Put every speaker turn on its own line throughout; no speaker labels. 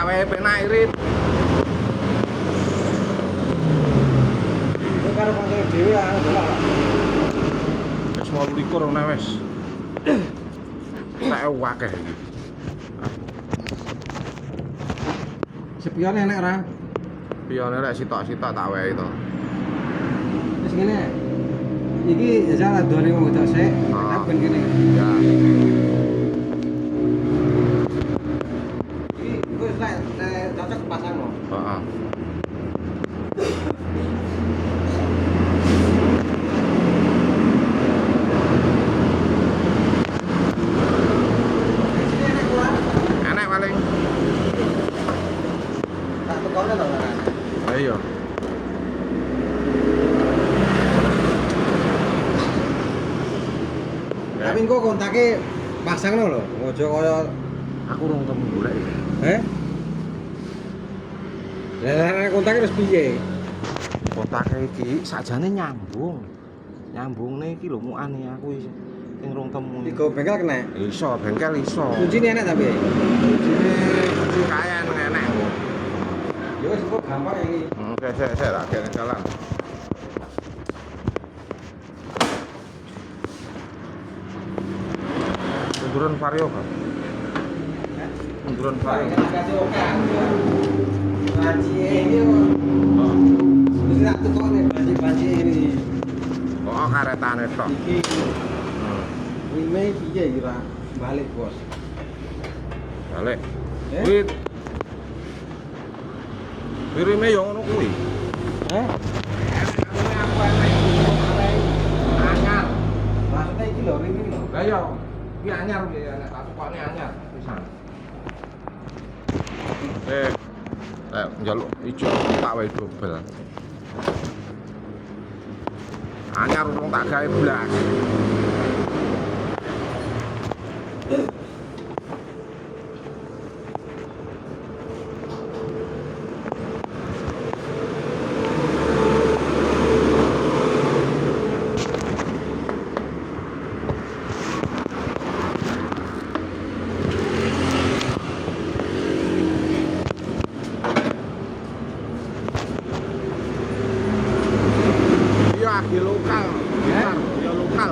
wae penak irit.
Itu karo kanca dhewe aku delok.
Wis 28 nek wis. Nek akeh iki.
Sepione enek ora?
Piyone rek sitok-sitok tak wehi to.
Wis ngene. Iki jajal adone wong wedok sik,
Ah.
tak ben kene.
Ya.
Iki wis cocok pasang no.
Heeh.
Sini enek kurang.
Enak paling.
Tak tekone to kan.
Ha iya.
Tapi engko kontake pasangno lho, ojo kaya
Aku rung temu golek iki.
Lah kontake wis piye?
Kontake iki sakjane nyambung. Nyambungne iki lho mukane aku sing rung temu.
Tiga bengkel kena.
Iso, bengkel iso.
Kuncine enek tapi.
Kuncine kunci kaya enek.
Ya wis kok gampang iki.
Oke, sik tak kene jalan. Munduran vario kan? Munduran vario.
Kasih oke. Banci ini
Oh,
wis tak tekone banci ini.
oh karetane tok.
Iki wime piye kira balik bos.
Balik.
Eh?
Kuwi Wirime yo ngono kuwi.
Heh?
Aku anyar.
Maksudnya iki lho ring iki lho.
Lah yo, iki anyar piye nek tak tukokne anyar pisan. Njaluk ijo tak wae dobel. Anyar urung tak gawe blas. Iya, di lokal. Gitar, ya lokal.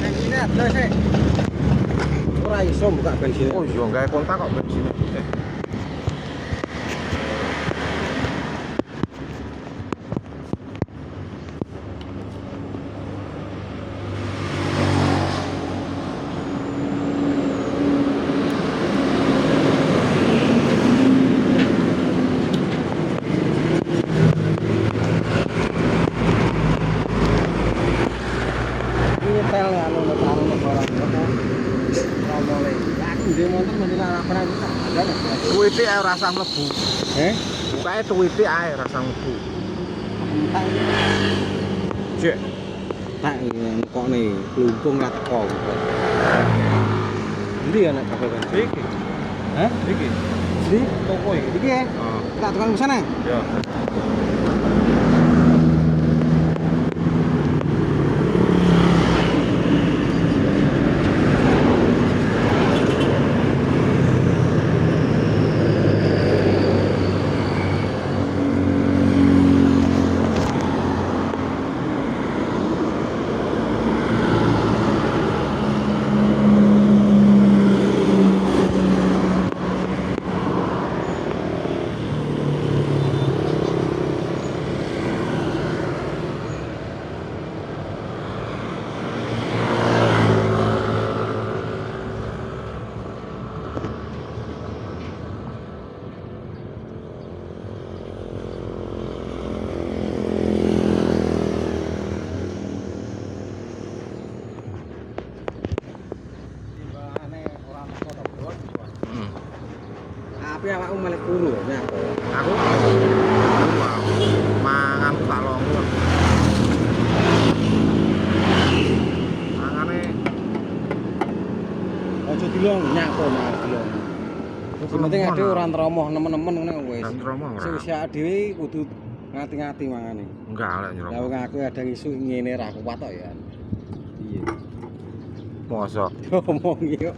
Bensinnya ada sih. Ora iso buka bensin.
Oh iya, gawe kontak kok bensin.
Ini tel ya lo taruh lo barang lo kan. Ngomole. Aku dhe motor mesti lara pernah bisa. Ada enggak?
Tuwite ae ora usah mlebu.
Eh?
Bukae tuwite ae ora usah mlebu.
Tak
Cek.
tak kok nih klumpung ra teko. Ndi ya nek kabeh kan?
Iki.
Hah?
Iki.
Ndi toko iki. Iki ya.
Oh,
Tak tukang sana.
ya.
Tapi awakmu malah kuru ya.
Aku mangan tak longo. Mangane
Ojo dilong nyako malah dilong. Sing penting ade ora ntromoh nemen-nemen ngene wis.
Ora ntromoh, ora.
Sing usia dhewe kudu ngati-ngati mangane.
enggak lek
Lah
nyerong.
wong aku ada isu ngene ra kuat tok ya. Iya.
Mosok.
Diomongi kok.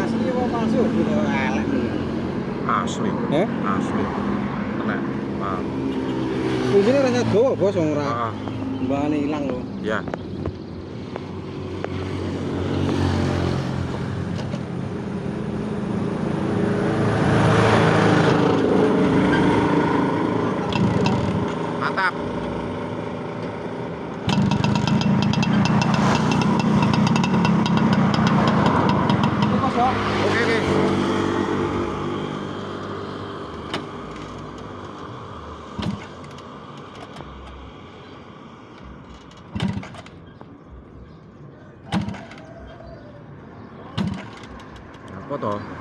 Asli apa palsu? Gitu elek.
Asli.
Eh?
Asli. Kena. Ah.
Kuncinya rasanya gowo bos wong ora.
Ah, ah.
Mbane ilang lho.
Ya. Mantap.
Ini bos yo.
Oke, oke. Apa toh?